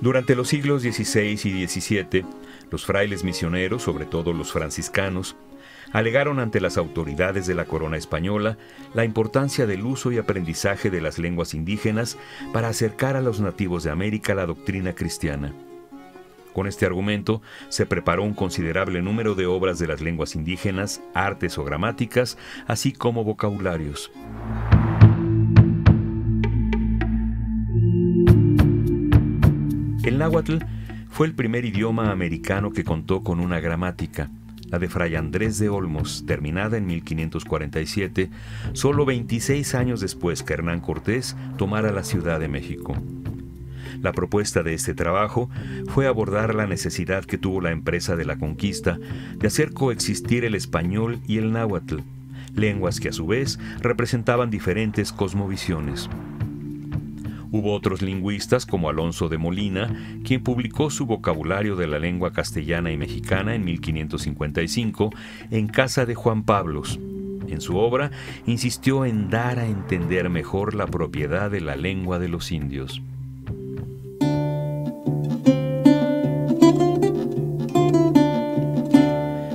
Durante los siglos XVI y XVII, los frailes misioneros, sobre todo los franciscanos, alegaron ante las autoridades de la corona española la importancia del uso y aprendizaje de las lenguas indígenas para acercar a los nativos de América la doctrina cristiana. Con este argumento se preparó un considerable número de obras de las lenguas indígenas, artes o gramáticas, así como vocabularios. El náhuatl fue el primer idioma americano que contó con una gramática, la de Fray Andrés de Olmos, terminada en 1547, solo 26 años después que Hernán Cortés tomara la Ciudad de México. La propuesta de este trabajo fue abordar la necesidad que tuvo la empresa de la conquista de hacer coexistir el español y el náhuatl, lenguas que a su vez representaban diferentes cosmovisiones. Hubo otros lingüistas como Alonso de Molina, quien publicó su vocabulario de la lengua castellana y mexicana en 1555 en casa de Juan Pablos. En su obra insistió en dar a entender mejor la propiedad de la lengua de los indios.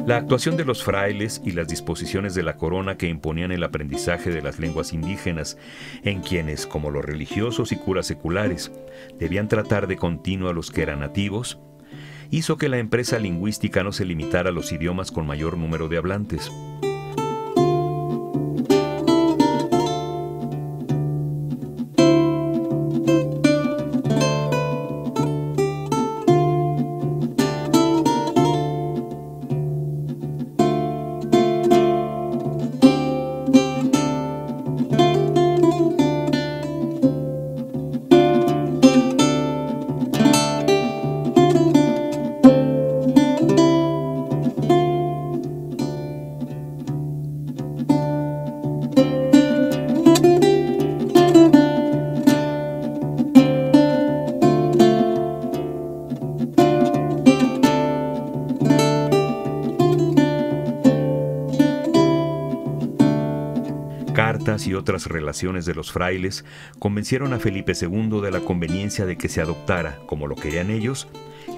La actuación de los frailes y las disposiciones de la corona que imponían el aprendizaje de las lenguas indígenas, en quienes, como los religiosos y curas seculares, debían tratar de continuo a los que eran nativos, hizo que la empresa lingüística no se limitara a los idiomas con mayor número de hablantes. Cartas y otras relaciones de los frailes convencieron a Felipe II de la conveniencia de que se adoptara, como lo querían ellos,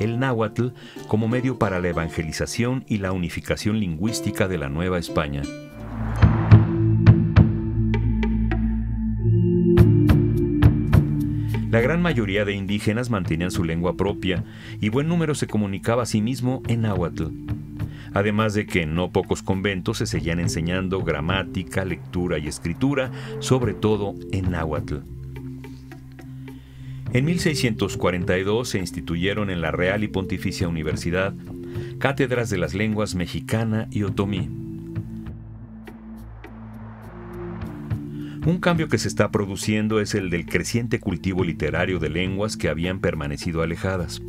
el náhuatl como medio para la evangelización y la unificación lingüística de la Nueva España. La gran mayoría de indígenas mantenían su lengua propia y buen número se comunicaba a sí mismo en náhuatl. Además de que en no pocos conventos se seguían enseñando gramática, lectura y escritura, sobre todo en náhuatl. En 1642 se instituyeron en la Real y Pontificia Universidad cátedras de las lenguas mexicana y otomí. Un cambio que se está produciendo es el del creciente cultivo literario de lenguas que habían permanecido alejadas.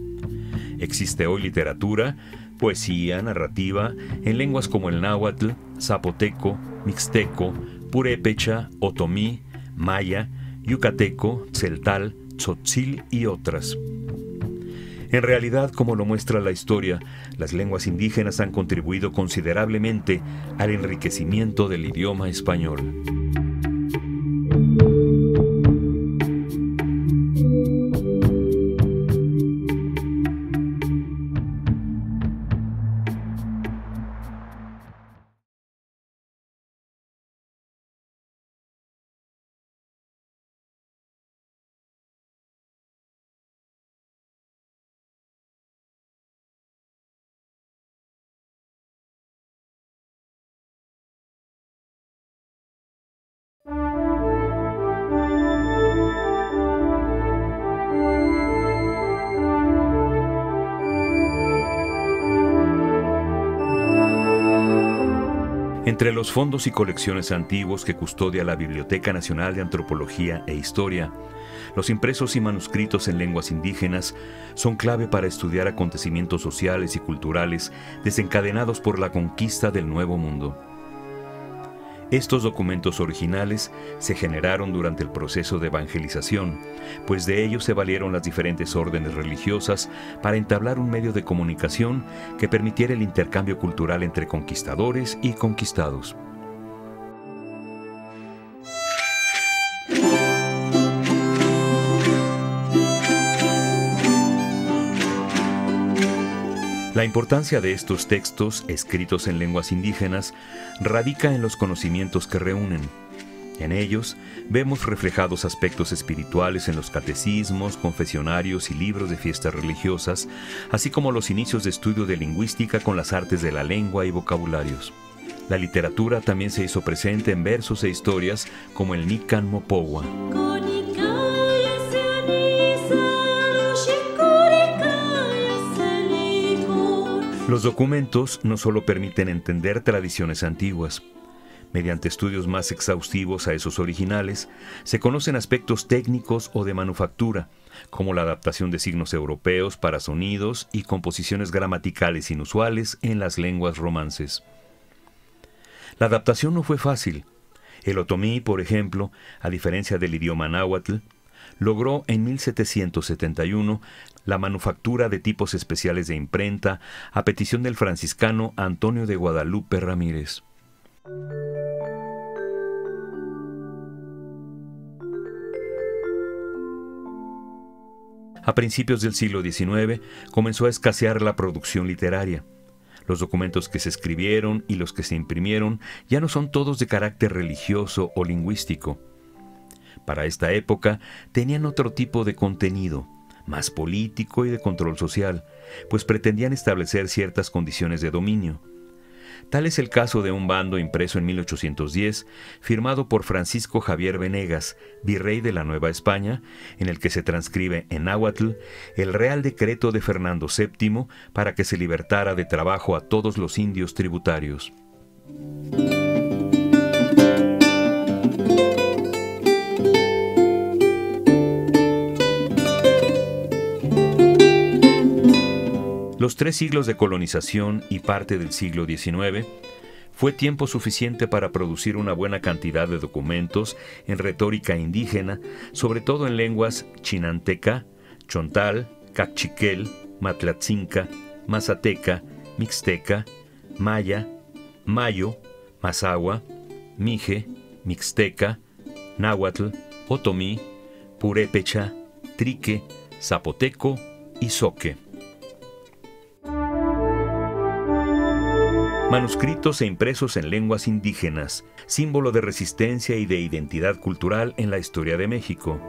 Existe hoy literatura, poesía, narrativa, en lenguas como el náhuatl, zapoteco, mixteco, purépecha, otomí, maya, yucateco, tzeltal, tzotzil y otras. En realidad, como lo muestra la historia, las lenguas indígenas han contribuido considerablemente al enriquecimiento del idioma español. Entre los fondos y colecciones antiguos que custodia la Biblioteca Nacional de Antropología e Historia, los impresos y manuscritos en lenguas indígenas son clave para estudiar acontecimientos sociales y culturales desencadenados por la conquista del Nuevo Mundo. Estos documentos originales se generaron durante el proceso de evangelización, pues de ellos se valieron las diferentes órdenes religiosas para entablar un medio de comunicación que permitiera el intercambio cultural entre conquistadores y conquistados. La importancia de estos textos, escritos en lenguas indígenas, radica en los conocimientos que reúnen. En ellos vemos reflejados aspectos espirituales en los catecismos, confesionarios y libros de fiestas religiosas, así como los inicios de estudio de lingüística con las artes de la lengua y vocabularios. La literatura también se hizo presente en versos e historias como el Nican Mopowa. Los documentos no solo permiten entender tradiciones antiguas. Mediante estudios más exhaustivos a esos originales, se conocen aspectos técnicos o de manufactura, como la adaptación de signos europeos para sonidos y composiciones gramaticales inusuales en las lenguas romances. La adaptación no fue fácil. El otomí, por ejemplo, a diferencia del idioma náhuatl, logró en 1771 la manufactura de tipos especiales de imprenta a petición del franciscano Antonio de Guadalupe Ramírez. A principios del siglo XIX comenzó a escasear la producción literaria. Los documentos que se escribieron y los que se imprimieron ya no son todos de carácter religioso o lingüístico. Para esta época tenían otro tipo de contenido, más político y de control social, pues pretendían establecer ciertas condiciones de dominio. Tal es el caso de un bando impreso en 1810, firmado por Francisco Javier Venegas, virrey de la Nueva España, en el que se transcribe en náhuatl el Real Decreto de Fernando VII para que se libertara de trabajo a todos los indios tributarios. Los 3 siglos de colonización y parte del siglo XIX fue tiempo suficiente para producir una buena cantidad de documentos en retórica indígena, sobre todo en lenguas chinanteca, chontal, cachiquel, matlatzinca, mazateca, mixteca, maya, mayo, mazahua, mije, mixteca, náhuatl, otomí, purépecha, trique, zapoteco y zoque. Manuscritos e impresos en lenguas indígenas, símbolo de resistencia y de identidad cultural en la historia de México.